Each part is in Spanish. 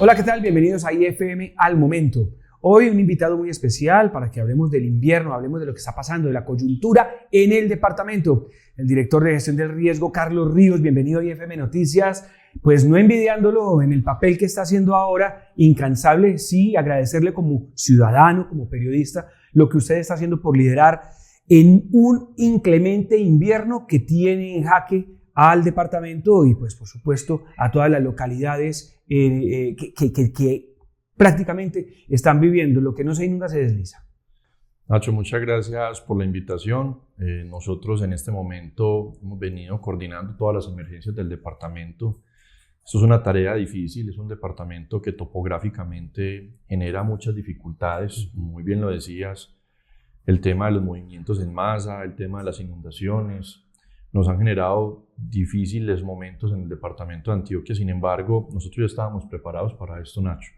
Hola, ¿qué tal? Bienvenidos a IFM al Momento. Hoy un invitado muy especial para que hablemos del invierno, hablemos de lo que está pasando, de la coyuntura en el departamento. El director de gestión del riesgo, Carlos Ríos, bienvenido a IFM Noticias. Pues no envidiándolo en el papel que está haciendo ahora, incansable, sí, agradecerle como ciudadano, como periodista, lo que usted está haciendo por liderar en un inclemente invierno que tiene en jaque al departamento y pues por supuesto a todas las localidades que prácticamente están viviendo. Lo que no se inunda se desliza. Nacho, muchas gracias por la invitación. Nosotros en este momento hemos venido coordinando todas las emergencias del departamento. Esto es una tarea difícil, es un departamento que topográficamente genera muchas dificultades, muy bien lo decías, el tema de los movimientos en masa, el tema de las inundaciones, nos han generado difíciles momentos en el departamento de Antioquia. Sin embargo, nosotros ya estábamos preparados para esto, Nacho.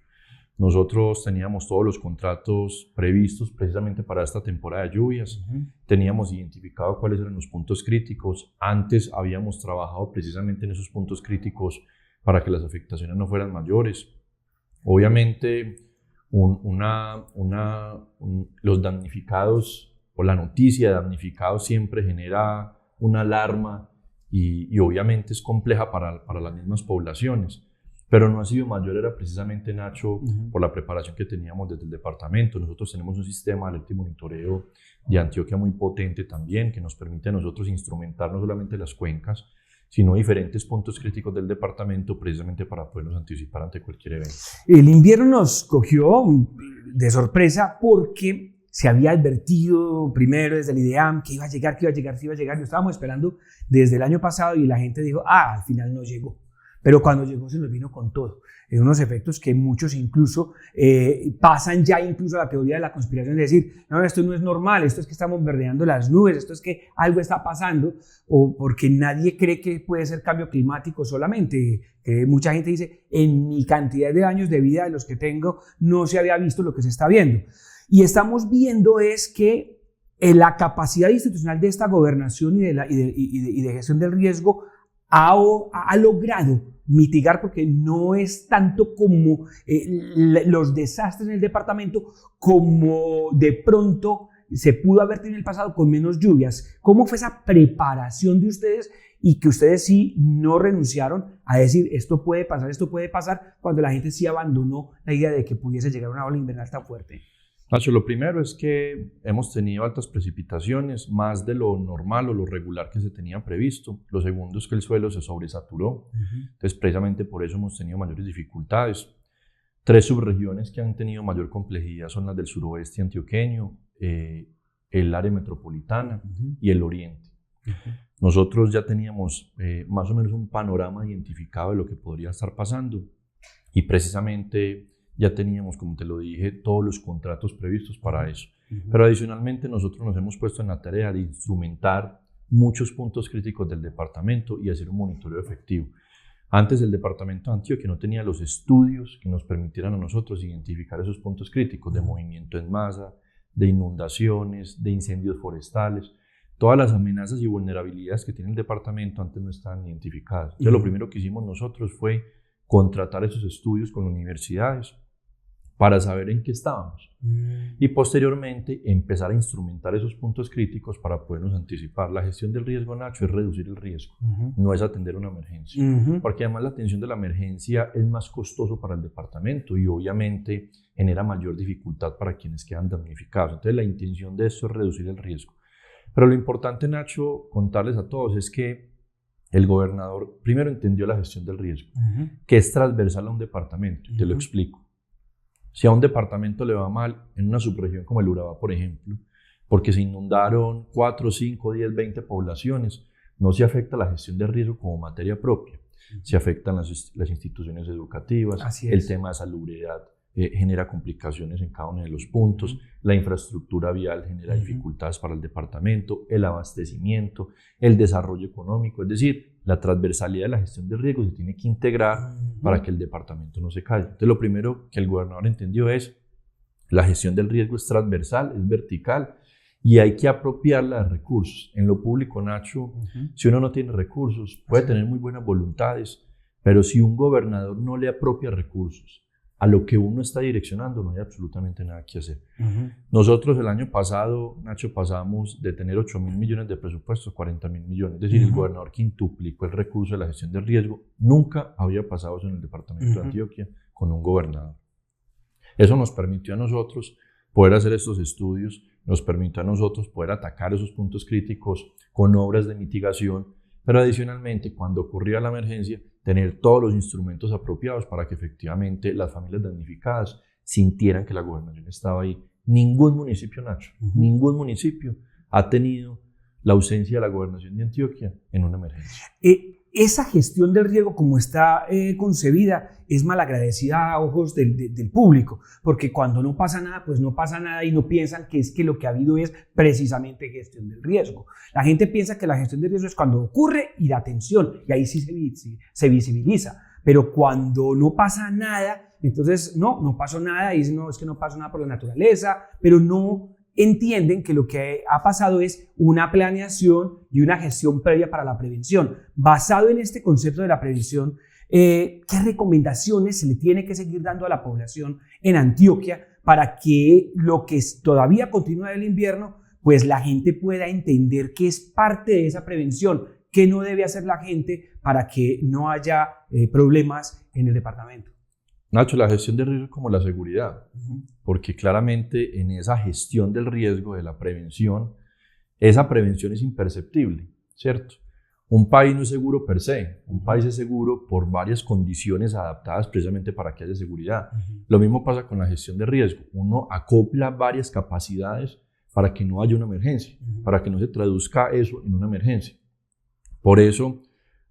Nosotros teníamos todos los contratos previstos precisamente para esta temporada de lluvias. Teníamos identificado cuáles eran los puntos críticos. Antes habíamos trabajado precisamente en esos puntos críticos para que las afectaciones no fueran mayores. Obviamente, los damnificados o la noticia de damnificados siempre genera una alarma y obviamente es compleja para las mismas poblaciones, pero no ha sido mayor, era precisamente, Nacho, por la preparación que teníamos desde el departamento. Nosotros tenemos un sistema de alerta y monitoreo de Antioquia muy potente también, que nos permite a nosotros instrumentar no solamente las cuencas, sino diferentes puntos críticos del departamento precisamente para podernos anticipar ante cualquier evento. El invierno nos cogió de sorpresa porque se había advertido primero desde el IDEAM que iba a llegar. Lo estábamos esperando desde el año pasado y la gente dijo, al final no llegó. Pero cuando llegó se nos vino con todo. En unos efectos que muchos incluso pasan ya incluso a la teoría de la conspiración, de decir, no, esto no es normal, esto es que estamos verdeando las nubes, esto es que algo está pasando, o porque nadie cree que puede ser cambio climático solamente. Mucha gente dice, en mi cantidad de años de vida de los que tengo, no se había visto lo que se está viendo. Y estamos viendo es que la capacidad institucional de esta gobernación y de gestión del riesgo ha logrado mitigar, porque no es tanto como los desastres en el departamento como de pronto se pudo haber tenido en el pasado con menos lluvias. ¿Cómo fue esa preparación de ustedes y que ustedes sí no renunciaron a decir esto puede pasar, cuando la gente sí abandonó la idea de que pudiese llegar una ola invernal tan fuerte? Nacho, lo primero es que hemos tenido altas precipitaciones, más de lo normal o lo regular que se tenía previsto. Lo segundo es que el suelo se sobresaturó. Entonces, precisamente por eso hemos tenido mayores dificultades. 3 subregiones que han tenido mayor complejidad son las del suroeste antioqueño, el área metropolitana y el oriente. Nosotros ya teníamos más o menos un panorama identificado de lo que podría estar pasando y precisamente ya teníamos, como te lo dije, todos los contratos previstos para eso. Pero adicionalmente nosotros nos hemos puesto en la tarea de instrumentar muchos puntos críticos del departamento y hacer un monitoreo efectivo. Antes el departamento de Antioquia no tenía los estudios que nos permitieran a nosotros identificar esos puntos críticos de movimiento en masa, de inundaciones, de incendios forestales. Todas las amenazas y vulnerabilidades que tiene el departamento antes no estaban identificadas. Entonces, lo primero que hicimos nosotros fue contratar esos estudios con universidades para saber en qué estábamos y posteriormente empezar a instrumentar esos puntos críticos para podernos anticipar. La gestión del riesgo, Nacho, es reducir el riesgo, no es atender una emergencia, porque además la atención de la emergencia es más costoso para el departamento y obviamente genera mayor dificultad para quienes quedan damnificados. Entonces la intención de esto es reducir el riesgo. Pero lo importante, Nacho, contarles a todos es que el gobernador primero entendió la gestión del riesgo, que es transversal a un departamento. Te lo explico. Si a un departamento le va mal en una subregión como el Urabá, por ejemplo, porque se inundaron 4, 5, 10, 20 poblaciones, no se afecta la gestión de riesgo como materia propia. Se afectan las instituciones educativas, el tema de salubridad genera complicaciones en cada uno de los puntos, la infraestructura vial genera dificultades para el departamento, el abastecimiento, el desarrollo económico, es decir, la transversalidad de la gestión del riesgo se tiene que integrar para que el departamento no se caiga. Entonces lo primero que el gobernador entendió es la gestión del riesgo es transversal, es vertical y hay que apropiarla de recursos. En lo público, Nacho, si uno no tiene recursos, puede tener muy buenas voluntades, pero si un gobernador no le apropia recursos a lo que uno está direccionando, no hay absolutamente nada que hacer. Nosotros el año pasado, Nacho, pasamos de tener 8.000 millones de presupuesto a 40.000 millones. Es decir, el gobernador quintuplicó el recurso de la gestión del riesgo. Nunca había pasado eso en el departamento de Antioquia con un gobernador. Eso nos permitió a nosotros poder hacer estos estudios, nos permitió a nosotros poder atacar esos puntos críticos con obras de mitigación, pero adicionalmente, cuando ocurría la emergencia, tener todos los instrumentos apropiados para que efectivamente las familias damnificadas sintieran que la gobernación estaba ahí. Ningún municipio, Nacho, ningún municipio ha tenido la ausencia de la gobernación de Antioquia en una emergencia. Esa gestión del riesgo como está concebida es malagradecida a ojos del público, porque cuando no pasa nada, pues no pasa nada y no piensan que es que lo que ha habido es precisamente gestión del riesgo. La gente piensa que la gestión del riesgo es cuando ocurre y la atención, y ahí sí se visibiliza, pero cuando no pasa nada, entonces no pasó nada, y dicen, no, es que no pasó nada por la naturaleza, pero no entienden que lo que ha pasado es una planeación y una gestión previa para la prevención. Basado en este concepto de la prevención, ¿qué recomendaciones se le tiene que seguir dando a la población en Antioquia para que lo que todavía continúa el invierno, pues la gente pueda entender que es parte de esa prevención, qué no debe hacer la gente para que no haya problemas en el departamento? Nacho, la gestión del riesgo es como la seguridad, porque claramente en esa gestión del riesgo, de la prevención, esa prevención es imperceptible, ¿cierto? Un país no es seguro per se, un país es seguro por varias condiciones adaptadas precisamente para que haya seguridad. Lo mismo pasa con la gestión de riesgo, uno acopla varias capacidades para que no haya una emergencia, para que no se traduzca eso en una emergencia. Por eso,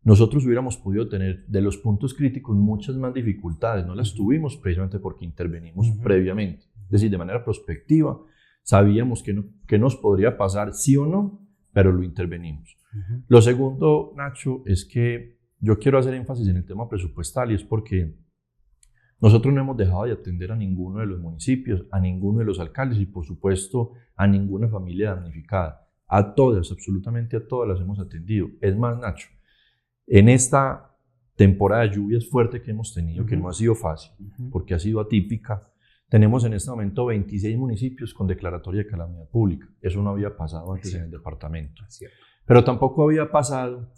nosotros hubiéramos podido tener de los puntos críticos muchas más dificultades, no las tuvimos precisamente porque intervenimos previamente, es decir, de manera prospectiva, sabíamos que nos podría pasar sí o no, pero lo intervenimos. Lo segundo, Nacho, es que yo quiero hacer énfasis en el tema presupuestal y es porque nosotros no hemos dejado de atender a ninguno de los municipios, a ninguno de los alcaldes y por supuesto a ninguna familia damnificada. A todas, absolutamente a todas las hemos atendido. Es más, Nacho, en esta temporada de lluvias fuerte que hemos tenido, que no ha sido fácil, porque ha sido atípica, tenemos en este momento 26 municipios con declaratoria de calamidad pública. Eso no había pasado antes en el departamento. Pero tampoco había pasado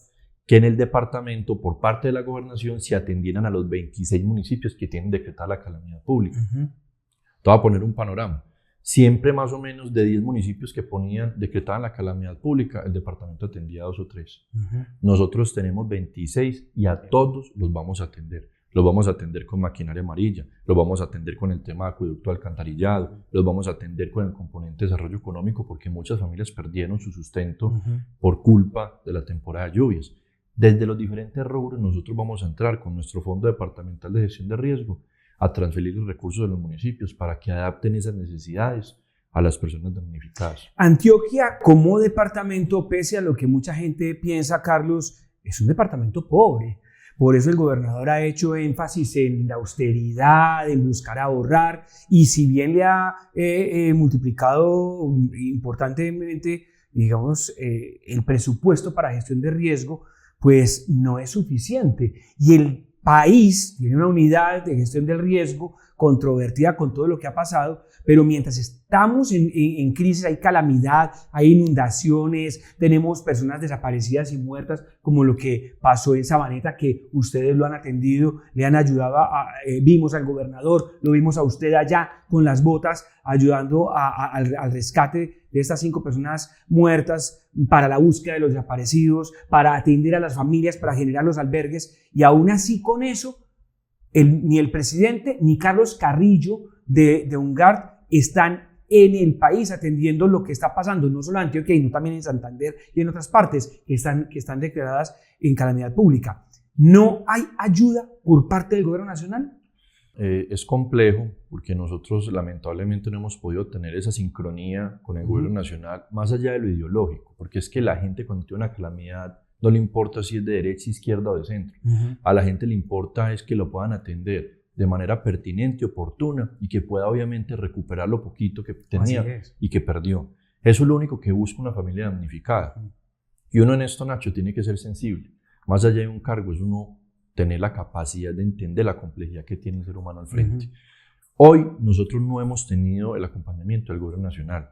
que en el departamento, por parte de la gobernación, se atendieran a los 26 municipios que tienen decretada la calamidad pública. Te voy a poner un panorama. Siempre más o menos de 10 municipios que decretaban la calamidad pública, el departamento atendía a 2 o 3. Nosotros tenemos 26 y a todos los vamos a atender. Los vamos a atender con maquinaria amarilla, los vamos a atender con el tema de acueducto alcantarillado, los vamos a atender con el componente de desarrollo económico porque muchas familias perdieron su sustento por culpa de la temporada de lluvias. Desde los diferentes rubros nosotros vamos a entrar con nuestro Fondo Departamental de Gestión de Riesgo a transferir los recursos de los municipios para que adapten esas necesidades a las personas damnificadas. Antioquia como departamento, pese a lo que mucha gente piensa, Carlos, es un departamento pobre. Por eso el gobernador ha hecho énfasis en la austeridad, en buscar ahorrar, y si bien le ha multiplicado importantemente, digamos, el presupuesto para gestión de riesgo, pues no es suficiente. Y el país tiene una unidad de gestión del riesgo controvertida con todo lo que ha pasado, pero mientras estamos en crisis, hay calamidad, hay inundaciones, tenemos personas desaparecidas y muertas, como lo que pasó en Sabaneta, que ustedes lo han atendido, le han ayudado, vimos al gobernador, lo vimos a usted allá con las botas, ayudando al rescate de estas 5 personas muertas, para la búsqueda de los desaparecidos, para atender a las familias, para generar los albergues, y aún así con eso, ni el presidente ni Carlos Carrillo de UNGARD están en el país atendiendo lo que está pasando, no solo en Antioquia, sino también en Santander y en otras partes que están declaradas en calamidad pública. ¿No hay ayuda por parte del gobierno nacional? Es complejo porque nosotros lamentablemente no hemos podido tener esa sincronía con el gobierno nacional más allá de lo ideológico, porque es que la gente cuando tiene una calamidad no le importa si es de derecha, izquierda o de centro. A la gente le importa es que lo puedan atender de manera pertinente, oportuna y que pueda obviamente recuperar lo poquito que tenía y que perdió. Eso es lo único que busca una familia damnificada. Y uno en esto, Nacho, tiene que ser sensible. Más allá de un cargo, es uno tener la capacidad de entender la complejidad que tiene el ser humano al frente. Hoy nosotros no hemos tenido el acompañamiento del gobierno nacional.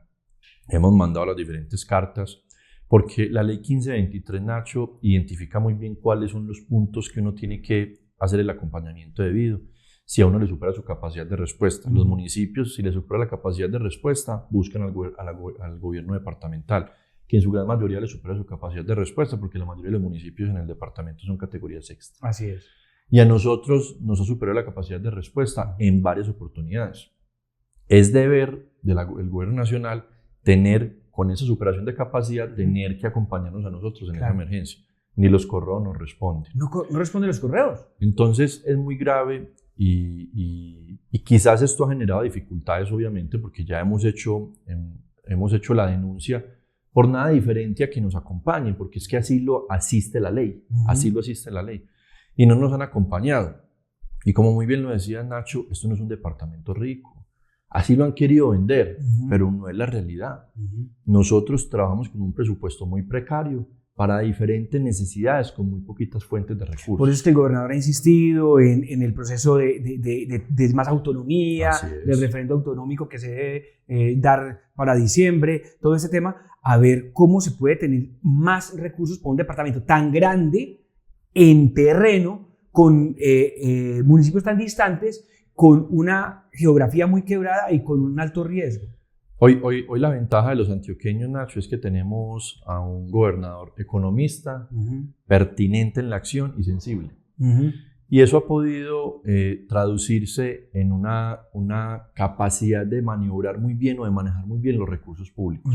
Hemos mandado las diferentes cartas porque la ley 1523, Nacho, identifica muy bien cuáles son los puntos que uno tiene que hacer el acompañamiento debido si a uno le supera su capacidad de respuesta. Los municipios, si les supera la capacidad de respuesta, buscan al gobierno departamental, que en su gran mayoría le supera su capacidad de respuesta, porque la mayoría de los municipios en el departamento son categoría sexta. Así es. Y a nosotros nos ha superado la capacidad de respuesta en varias oportunidades. Es deber del gobierno nacional tener, con esa superación de capacidad, tener que acompañarnos a nosotros en esa emergencia. Ni los correos nos responden. No responden los correos. Entonces es muy grave y quizás esto ha generado dificultades, obviamente, porque ya hemos hecho la denuncia por nada diferente a que nos acompañen, porque es que así lo asiste la ley, así lo asiste la ley. Y no nos han acompañado. Y como muy bien lo decía Nacho, esto no es un departamento rico. Así lo han querido vender, pero no es la realidad. Nosotros trabajamos con un presupuesto muy precario para diferentes necesidades, con muy poquitas fuentes de recursos. Por eso es que el gobernador ha insistido en el proceso de más autonomía, del referendo autonómico que se debe dar para diciembre, todo ese tema, a ver cómo se puede tener más recursos para un departamento tan grande en terreno, con municipios tan distantes, con una geografía muy quebrada y con un alto riesgo. Hoy la ventaja de los antioqueños, Nacho, es que tenemos a un gobernador economista, pertinente en la acción y sensible. Y eso ha podido traducirse en una capacidad de maniobrar muy bien o de manejar muy bien los recursos públicos.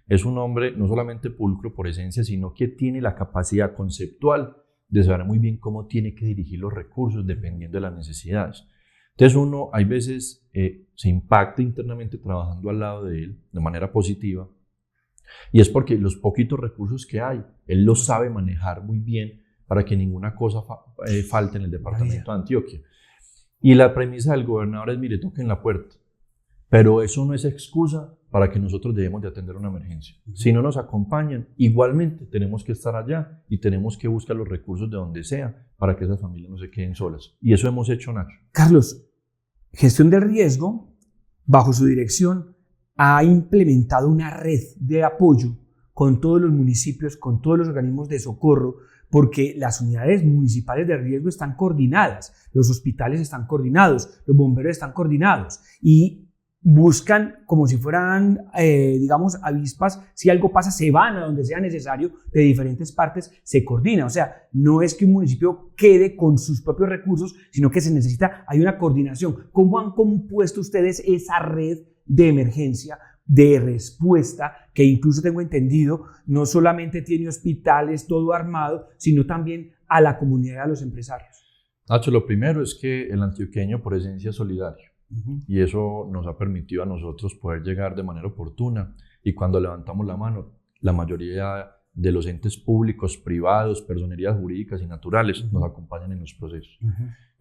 Es un hombre no solamente pulcro por esencia, sino que tiene la capacidad conceptual de saber muy bien cómo tiene que dirigir los recursos dependiendo de las necesidades. Entonces uno, hay veces, se impacta internamente trabajando al lado de él de manera positiva, y es porque los poquitos recursos que hay, él los sabe manejar muy bien para que ninguna cosa falte en el departamento de Antioquia. Y la premisa del gobernador es, mire, toquen la puerta, pero eso no es excusa para que nosotros debemos de atender una emergencia. Si no nos acompañan, igualmente tenemos que estar allá y tenemos que buscar los recursos de donde sea para que esas familias no se queden solas. Y eso hemos hecho, Nacho. Carlos, Gestión del Riesgo, bajo su dirección, ha implementado una red de apoyo con todos los municipios, con todos los organismos de socorro, porque las unidades municipales de riesgo están coordinadas, los hospitales están coordinados, los bomberos están coordinados y buscan como si fueran, digamos, avispas. Si algo pasa, se van a donde sea necesario, de diferentes partes, se coordina. O sea, no es que un municipio quede con sus propios recursos, sino que se necesita, hay una coordinación. ¿Cómo han compuesto ustedes esa red de emergencia, de respuesta, que incluso tengo entendido, no solamente tiene hospitales, todo armado, sino también a la comunidad, a los empresarios? Nacho, lo primero es que el antioqueño por esencia es solidario. Y eso nos ha permitido a nosotros poder llegar de manera oportuna, y cuando levantamos la mano, la mayoría de los entes públicos, privados, personerías jurídicas y naturales nos acompañan en los procesos.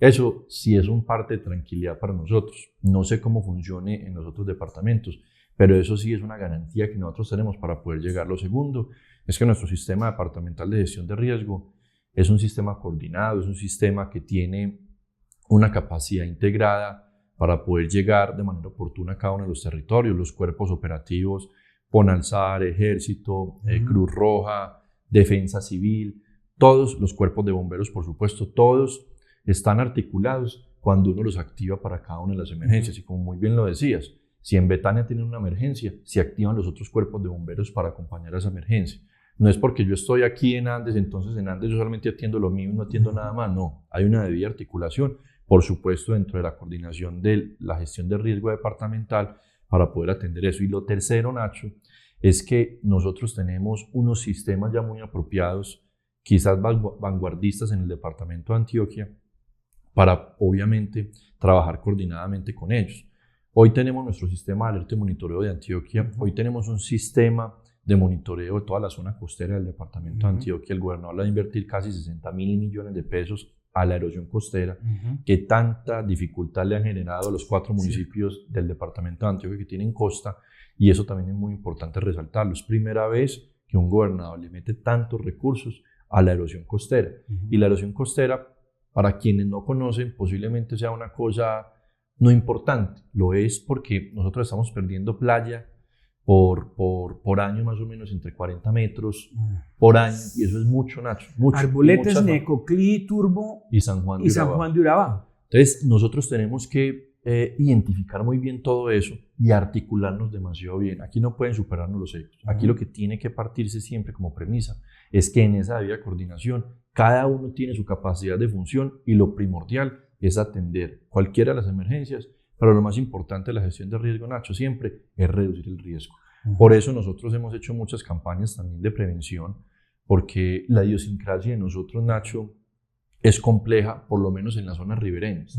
Eso sí es un parte de tranquilidad para nosotros. No sé cómo funcione en los otros departamentos, pero eso sí es una garantía que nosotros tenemos para poder llegar. Lo segundo es que nuestro sistema departamental de gestión de riesgo es un sistema coordinado, es un sistema que tiene una capacidad integrada para poder llegar de manera oportuna a cada uno de los territorios. Los cuerpos operativos, Ponalzar, Ejército, Cruz Roja, Defensa Civil, todos los cuerpos de bomberos, por supuesto, todos están articulados cuando uno los activa para cada una de las emergencias. Y como muy bien lo decías, si en Betania tienen una emergencia, se activan los otros cuerpos de bomberos para acompañar a esa emergencia. No es porque yo estoy aquí en Andes, entonces en Andes yo solamente atiendo lo mío y no atiendo nada más. No, hay una debida articulación, por supuesto, dentro de la coordinación de la gestión de riesgo departamental para poder atender eso. Y lo tercero, Nacho, es que nosotros tenemos unos sistemas ya muy apropiados, quizás vanguardistas en el departamento de Antioquia, para obviamente trabajar coordinadamente con ellos. Hoy tenemos nuestro sistema de alerta y monitoreo de Antioquia, hoy tenemos un sistema de monitoreo de toda la zona costera del departamento de Antioquia. El gobernador va a invertir casi 60.000 millones de pesos a la erosión costera, que tanta dificultad le han generado a los 4 municipios del departamento de Antioquia que tienen costa, y eso también es muy importante resaltarlo. Es primera vez que un gobernador le mete tantos recursos a la erosión costera, y la erosión costera para quienes no conocen, posiblemente sea una cosa no importante. Lo es porque nosotros estamos perdiendo playa por año más o menos entre 40 metros por año, y eso es mucho, Nacho. Mucho. Arboletes, Necoclí, Turbo y San Juan de Urabá. Entonces nosotros tenemos que identificar muy bien todo eso y articularnos demasiado bien. Aquí no pueden superarnos los egos. Aquí lo que tiene que partirse siempre como premisa es que en esa debida coordinación cada uno tiene su capacidad de función y lo primordial es atender cualquiera de las emergencias, pero lo más importante de la gestión de riesgo, Nacho, siempre es reducir el riesgo. Por eso nosotros hemos hecho muchas campañas también de prevención, porque la idiosincrasia de nosotros, Nacho, es compleja, por lo menos en las zonas ribereñas.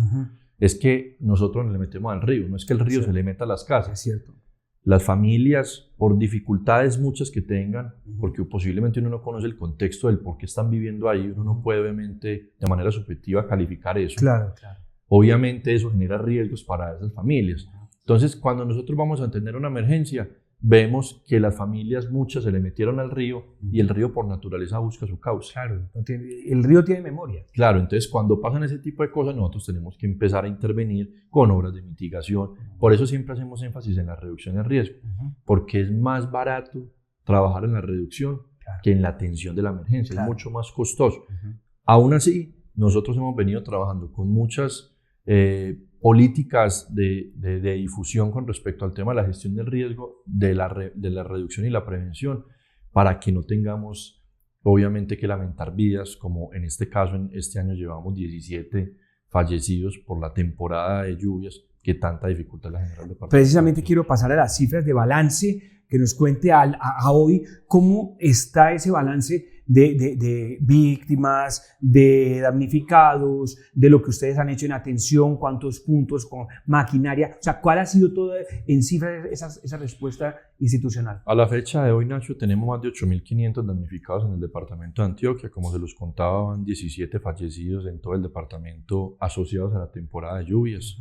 Es que nosotros nos le metemos al río, no es que el río se le meta a las casas. Es cierto. Las familias, por dificultades muchas que tengan, porque posiblemente uno no conoce el contexto del por qué están viviendo ahí, uno no puede obviamente de manera subjetiva calificar eso. Claro. Obviamente eso genera riesgos para esas familias. Entonces, cuando nosotros vamos a tener una emergencia, vemos que las familias, muchas se le metieron al río y el río por naturaleza busca su causa. Claro, el río tiene memoria. Claro, entonces cuando pasan ese tipo de cosas, nosotros tenemos que empezar a intervenir con obras de mitigación. Por eso siempre hacemos énfasis en la reducción del riesgo, porque es más barato trabajar en la reducción que en la atención de la emergencia, es mucho más costoso. Aún así, nosotros hemos venido trabajando con muchas políticas de difusión con respecto al tema de la gestión del riesgo, de la reducción y la prevención, para que no tengamos, obviamente, que lamentar vidas, como en este caso, en este año llevamos 17 fallecidos por la temporada de lluvias que tanta dificultad la general departamento. Precisamente quiero pasar a las cifras de balance, que nos cuente a hoy cómo está ese balance de víctimas, de damnificados, de lo que ustedes han hecho en atención, cuántos puntos con maquinaria, o sea, ¿cuál ha sido todo en cifras esa respuesta institucional? A la fecha de hoy, Nacho, tenemos más de 8.500 damnificados en el departamento de Antioquia. Como se los contaba, van 17 fallecidos en todo el departamento asociados a la temporada de lluvias.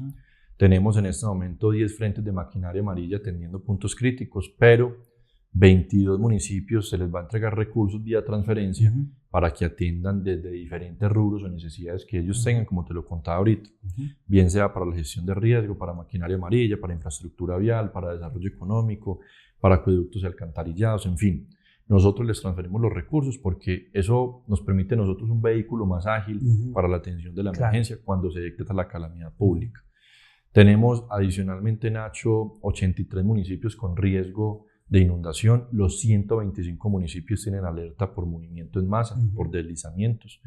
Tenemos en este momento 10 frentes de maquinaria amarilla atendiendo puntos críticos, pero 22 municipios se les va a entregar recursos vía transferencia para que atiendan desde diferentes rubros o necesidades que ellos tengan, como te lo contaba ahorita, bien sea para la gestión de riesgo, para maquinaria amarilla, para infraestructura vial, para desarrollo económico, para acueductos y alcantarillados, en fin. Nosotros les transferimos los recursos porque eso nos permite a nosotros un vehículo más ágil para la atención de la emergencia cuando se decreta la calamidad pública. Tenemos adicionalmente, Nacho, 83 municipios con riesgo de inundación. Los 125 municipios tienen alerta por movimiento en masa, por deslizamientos.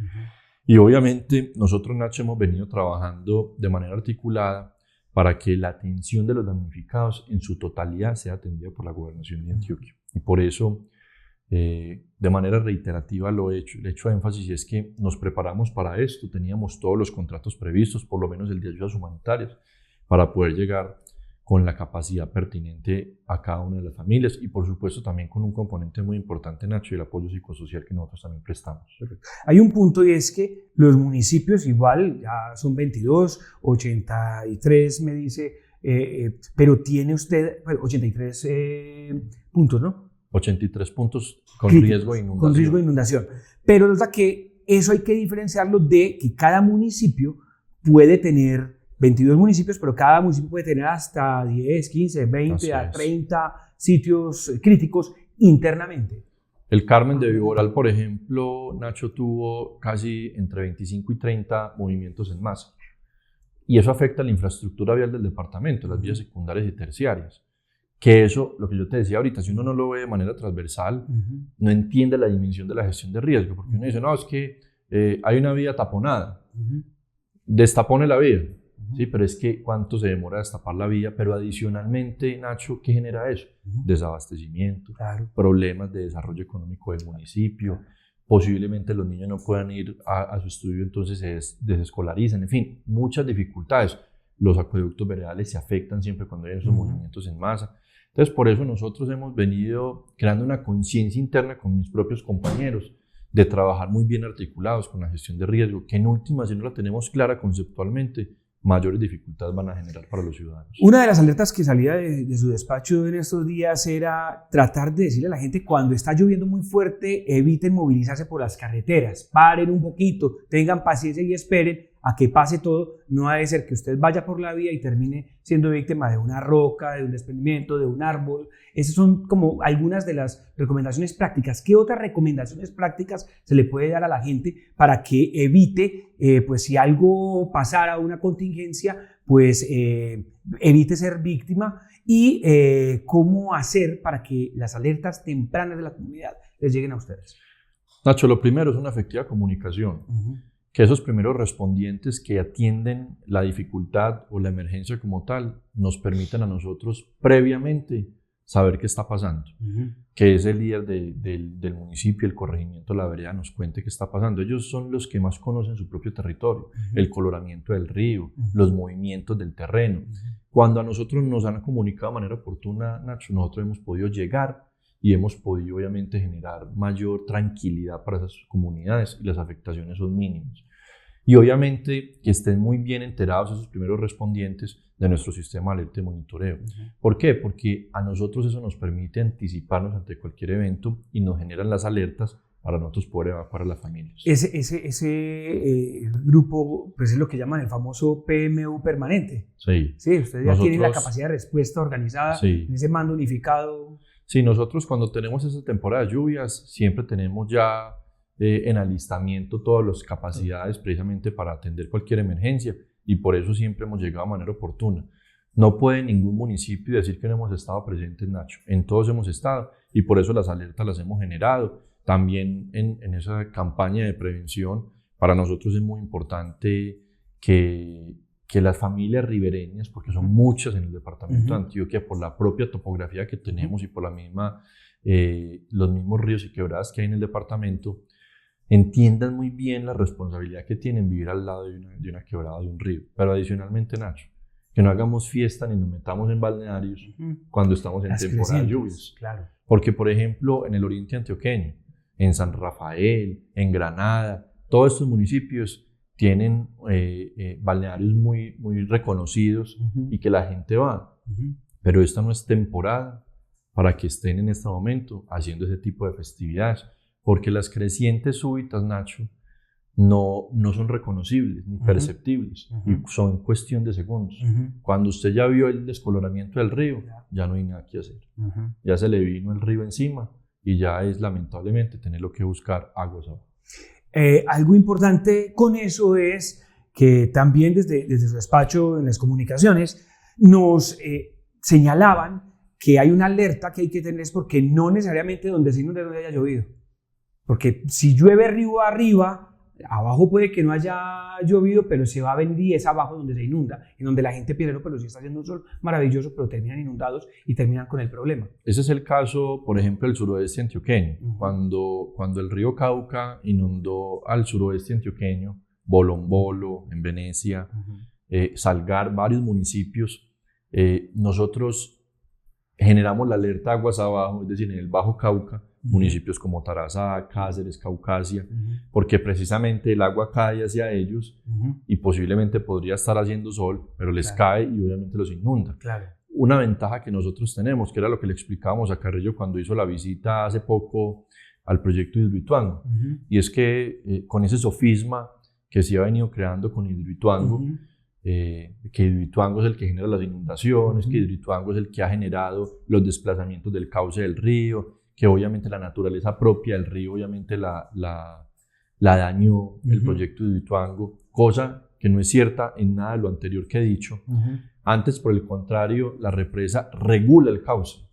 Y obviamente nosotros, Nacho, hemos venido trabajando de manera articulada para que la atención de los damnificados en su totalidad sea atendida por la Gobernación de Antioquia. Y por eso, de manera reiterativa, le he hecho énfasis, y es que nos preparamos para esto. Teníamos todos los contratos previstos, por lo menos el de ayudas humanitarias, para poder llegar con la capacidad pertinente a cada una de las familias y por supuesto también con un componente muy importante, Nacho, el apoyo psicosocial que nosotros también prestamos. Perfecto. Hay un punto, y es que los municipios igual ya son 22, 83 me dice, pero tiene usted 83 puntos, ¿no? 83 puntos con críticos, riesgo de inundación. Con riesgo de inundación. Pero es que eso hay que diferenciarlo de que cada municipio puede tener 22 municipios, pero cada municipio puede tener hasta 10, 15, 20, a 30 sitios críticos internamente. El Carmen de Viboral, por ejemplo, Nacho, tuvo casi entre 25 y 30 movimientos en masa. Y eso afecta a la infraestructura vial del departamento, las vías secundarias y terciarias. Que eso, lo que yo te decía ahorita, si uno no lo ve de manera transversal, no entiende la dimensión de la gestión de riesgo, porque uno dice, no, es que hay una vía taponada, destapone la vía. Sí, pero es que cuánto se demora destapar la vía, pero adicionalmente, Nacho, ¿qué genera eso? Desabastecimiento, problemas de desarrollo económico del municipio, posiblemente los niños no puedan ir a su estudio, entonces se desescolarizan, en fin, muchas dificultades. Los acueductos veredales se afectan siempre cuando hay esos movimientos en masa. Entonces, por eso nosotros hemos venido creando una conciencia interna con mis propios compañeros de trabajar muy bien articulados con la gestión de riesgo, que en última, si no la tenemos clara conceptualmente, mayores dificultades van a generar para los ciudadanos. Una de las alertas que salía de su despacho en estos días era tratar de decirle a la gente cuando está lloviendo muy fuerte, eviten movilizarse por las carreteras, paren un poquito, tengan paciencia y esperen a que pase todo. No ha de ser que usted vaya por la vía y termine siendo víctima de una roca, de un desprendimiento, de un árbol. Esas son como algunas de las recomendaciones prácticas. ¿Qué otras recomendaciones prácticas se le puede dar a la gente para que evite, pues si algo pasara, una contingencia, pues evite ser víctima? Y cómo hacer para que las alertas tempranas de la comunidad les lleguen a ustedes. Nacho, lo primero es una efectiva comunicación. Que esos primeros respondientes que atienden la dificultad o la emergencia como tal nos permitan a nosotros previamente saber qué está pasando, que ese líder del municipio, el corregimiento, la vereda nos cuente qué está pasando. Ellos son los que más conocen su propio territorio, el coloramiento del río, los movimientos del terreno. Cuando a nosotros nos han comunicado de manera oportuna, Nacho, nosotros hemos podido llegar y hemos podido obviamente generar mayor tranquilidad para esas comunidades y las afectaciones son mínimas. Y obviamente que estén muy bien enterados esos primeros respondientes de nuestro sistema de alerta y monitoreo. ¿Por qué? Porque a nosotros eso nos permite anticiparnos ante cualquier evento y nos generan las alertas para nosotros poder evacuar a las familias. Ese grupo pues es lo que llaman el famoso PMU permanente. Sí. Sí, ustedes ya tienen la capacidad de respuesta organizada en ese mando unificado. Sí, nosotros cuando tenemos esa temporada de lluvias siempre tenemos ya en alistamiento todas las capacidades precisamente para atender cualquier emergencia y por eso siempre hemos llegado de manera oportuna. No puede ningún municipio decir que no hemos estado presentes, Nacho. En todos hemos estado y por eso las alertas las hemos generado. También en esa campaña de prevención, para nosotros es muy importante que las familias ribereñas, porque son muchas en el departamento de Antioquia, por la propia topografía que tenemos y por la misma, los mismos ríos y quebradas que hay en el departamento, entiendan muy bien la responsabilidad que tienen vivir al lado de una quebrada, de un río. Pero adicionalmente, Nacho, que no hagamos fiesta ni nos metamos en balnearios cuando estamos en temporada de lluvias. Claro. Porque, por ejemplo, en el oriente antioqueño, en San Rafael, en Granada, todos estos municipios tienen balnearios muy, muy reconocidos y que la gente va. Pero esta no es temporada para que estén en este momento haciendo ese tipo de festividades, porque las crecientes súbitas, Nacho, no son reconocibles ni perceptibles y son cuestión de segundos. Cuando usted ya vio el descoloramiento del río, ya no hay nada que hacer. Ya se le vino el río encima y ya es lamentablemente tenerlo que buscar aguas abajo. Algo importante con eso es que también desde su despacho en las comunicaciones nos señalaban que hay una alerta que hay que tener, es porque no necesariamente donde se inunde donde haya llovido. Porque si llueve río arriba, abajo puede que no haya llovido, pero se va a venir y es abajo donde se inunda, en donde la gente piensa, no, pero sí está haciendo un sol maravilloso, pero terminan inundados y terminan con el problema. Ese es el caso, por ejemplo, del suroeste antioqueño. Cuando el río Cauca inundó al suroeste antioqueño, Bolombolo, en Venecia, Salgar, varios municipios, nosotros generamos la alerta aguas abajo, es decir, en el Bajo Cauca, municipios como Tarazá, Cáceres, Caucasia, porque precisamente el agua cae hacia ellos y posiblemente podría estar haciendo sol, pero les cae y obviamente los inunda. Una ventaja que nosotros tenemos, que era lo que le explicábamos a Carrillo cuando hizo la visita hace poco al proyecto Hidroituango, y es que con ese sofisma que se ha venido creando con Hidroituango, que Hidroituango es el que genera las inundaciones, que Hidroituango es el que ha generado los desplazamientos del cauce del río, que obviamente la naturaleza propia del río obviamente la dañó el proyecto de Hidroituango, cosa que no es cierta en nada de lo anterior que he dicho. Antes, por el contrario, la represa regula el cauce.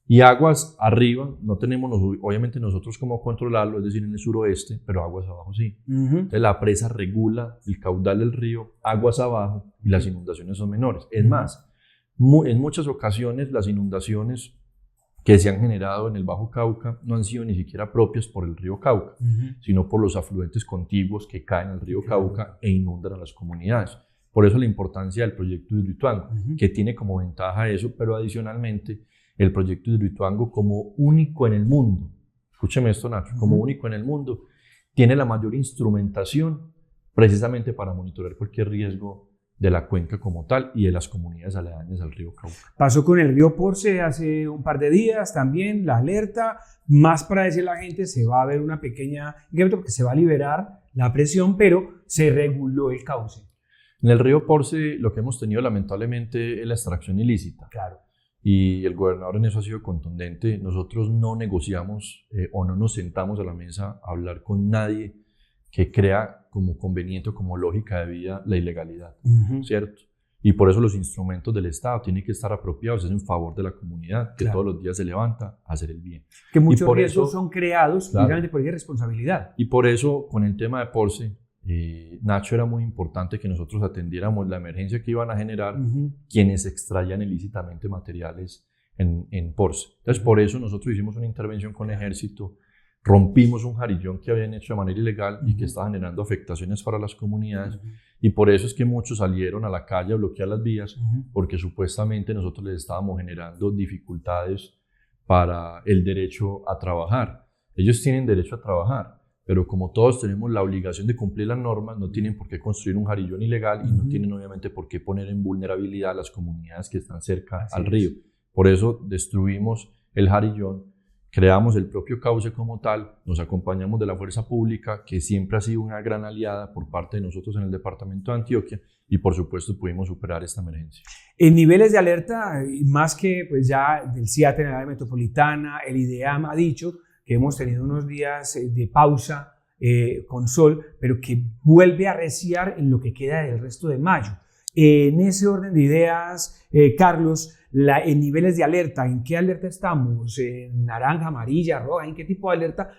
Y aguas arriba, no tenemos obviamente nosotros cómo controlarlo, es decir, en el suroeste, pero aguas abajo sí. Entonces la presa regula el caudal del río, aguas abajo, y las inundaciones son menores. Es más, en muchas ocasiones las inundaciones que se han generado en el Bajo Cauca no han sido ni siquiera propias por el río Cauca, sino por los afluentes contiguos que caen al río Cauca e inundan a las comunidades. Por eso la importancia del proyecto Hidroituango, que tiene como ventaja eso, pero adicionalmente el proyecto Hidroituango como único en el mundo, escúcheme esto, Nacho, como único en el mundo, tiene la mayor instrumentación precisamente para monitorear cualquier riesgo de la cuenca como tal y de las comunidades aledañas al río Cauca. Pasó con el río Porce hace un par de días también, la alerta, más para decirle a la gente, se va a ver una pequeña incremento porque se va a liberar la presión, pero se reguló el cauce. En el río Porce lo que hemos tenido lamentablemente es la extracción ilícita. Claro. Y el gobernador en eso ha sido contundente. Nosotros no negociamos o no nos sentamos a la mesa a hablar con nadie que crea como conveniente o como lógica de vida la ilegalidad, ¿cierto? Y por eso los instrumentos del Estado tienen que estar apropiados, es en favor de la comunidad que todos los días se levanta a hacer el bien. Que muchos riesgos son creados precisamente por esa responsabilidad. Y por eso, con el tema de Porce, Nacho, era muy importante que nosotros atendiéramos la emergencia que iban a generar quienes extraían ilícitamente materiales en Porce. Entonces, por eso nosotros hicimos una intervención con el ejército, rompimos un jarillón que habían hecho de manera ilegal y que estaba generando afectaciones para las comunidades, y por eso es que muchos salieron a la calle a bloquear las vías, porque supuestamente nosotros les estábamos generando dificultades para el derecho a trabajar. Ellos tienen derecho a trabajar, pero como todos tenemos la obligación de cumplir las normas, no tienen por qué construir un jarillón ilegal y no tienen obviamente por qué poner en vulnerabilidad a las comunidades que están cerca al río. Por eso destruimos el jarillón, creamos el propio cauce como tal, nos acompañamos de la fuerza pública, que siempre ha sido una gran aliada por parte de nosotros en el departamento de Antioquia, y por supuesto pudimos superar esta emergencia. En niveles de alerta, más que pues ya del CIAT en el área metropolitana, el IDEAM ha dicho que hemos tenido unos días de pausa con sol, pero que vuelve a arreciar en lo que queda del resto de mayo. En ese orden de ideas, Carlos, en niveles de alerta, ¿en qué alerta estamos? ¿En naranja, amarilla, roja? ¿En qué tipo de alerta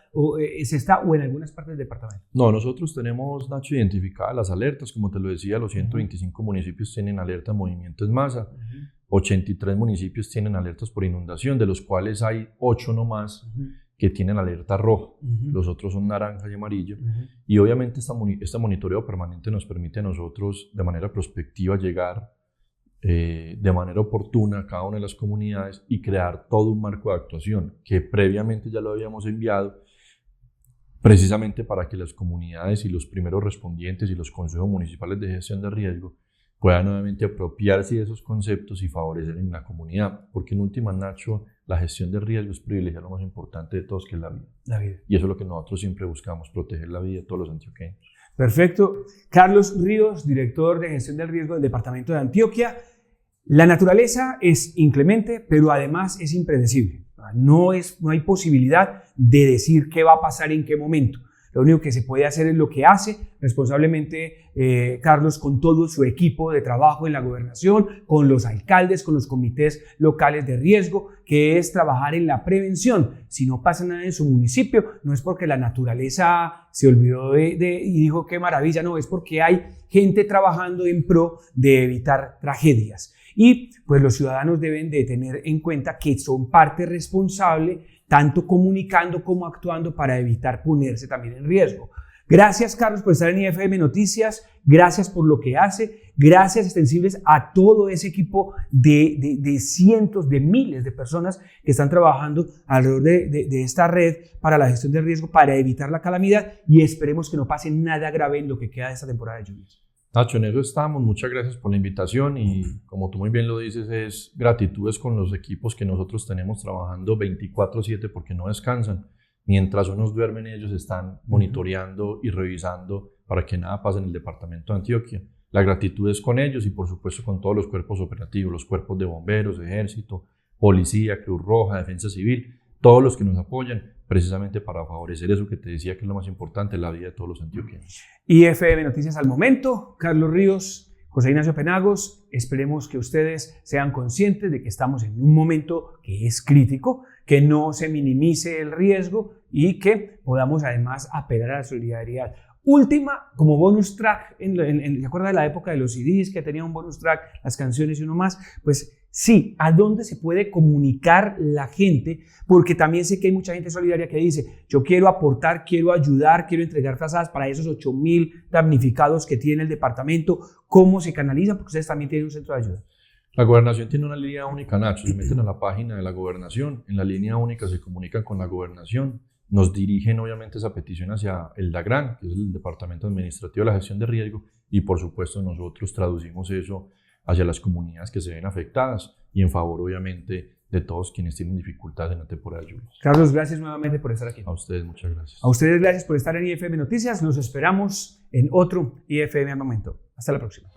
se está o en algunas partes del departamento? No, nosotros tenemos, Nacho, identificadas las alertas. Como te lo decía, los 125 municipios tienen alerta de movimiento en masa, 83 municipios tienen alertas por inundación, de los cuales hay 8 nomás que tienen alerta roja, los otros son naranja y amarillo, y obviamente este monitoreo permanente nos permite a nosotros de manera prospectiva llegar de manera oportuna a cada una de las comunidades y crear todo un marco de actuación que previamente ya lo habíamos enviado precisamente para que las comunidades y los primeros respondientes y los consejos municipales de gestión de riesgo puedan nuevamente apropiarse de esos conceptos y favorecer en la comunidad, porque en última, Nacho, la gestión de riesgo es privilegiar lo más importante de todos, que es la vida. La vida. Y eso es lo que nosotros siempre buscamos, proteger la vida de todos los antioqueños. Perfecto. Carlos Ríos, director de gestión del riesgo del departamento de Antioquia. La naturaleza es inclemente, pero además es impredecible. No hay posibilidad de decir qué va a pasar en qué momento. Lo único que se puede hacer es lo que hace responsablemente Carlos con todo su equipo de trabajo en la gobernación, con los alcaldes, con los comités locales de riesgo, que es trabajar en la prevención. Si no pasa nada en su municipio, no es porque la naturaleza se olvidó y dijo qué maravilla, no, es porque hay gente trabajando en pro de evitar tragedias. Y pues los ciudadanos deben de tener en cuenta que son parte responsable, tanto comunicando como actuando para evitar ponerse también en riesgo. Gracias, Carlos, por estar en IFM Noticias. Gracias por lo que hace. Gracias extensibles a todo ese equipo de cientos, de miles de personas que están trabajando alrededor de esta red para la gestión del riesgo, para evitar la calamidad, y esperemos que no pase nada grave en lo que queda de esta temporada de lluvias. Nacho, en eso estamos. Muchas gracias por la invitación y, como tú muy bien lo dices, es gratitudes con los equipos que nosotros tenemos trabajando 24/7 porque no descansan. Mientras unos duermen, ellos están monitoreando y revisando para que nada pase en el departamento de Antioquia. La gratitud es con ellos y, por supuesto, con todos los cuerpos operativos, los cuerpos de bomberos, ejército, policía, Cruz Roja, defensa civil, todos los que nos apoyan precisamente para favorecer eso que te decía que es lo más importante, la vida de todos los antioqueños. IFM Noticias al momento. Carlos Ríos, José Ignacio Penagos, esperemos que ustedes sean conscientes de que estamos en un momento que es crítico, que no se minimice el riesgo y que podamos además apelar a la solidaridad. Última, como bonus track, ¿se acuerda de la época de los CDs que tenía un bonus track, las canciones y uno más? Pues sí, ¿a dónde se puede comunicar la gente? Porque también sé que hay mucha gente solidaria que dice, yo quiero aportar, quiero ayudar, quiero entregar frazadas para esos 8.000 damnificados que tiene el departamento. ¿Cómo se canalizan? Porque ustedes también tienen un centro de ayuda. La gobernación tiene una línea única, Nacho. Se meten a la página de la gobernación, en la línea única se comunican con la gobernación nos dirigen obviamente esa petición hacia el DAGRAN, que es el Departamento Administrativo de la Gestión de Riesgo, y por supuesto nosotros traducimos eso hacia las comunidades que se ven afectadas y en favor obviamente de todos quienes tienen dificultades en la temporada de lluvias. Carlos, gracias nuevamente por estar aquí. A ustedes, muchas gracias. A ustedes gracias por estar en IFM Noticias. Los esperamos en otro IFM al momento. Hasta la próxima.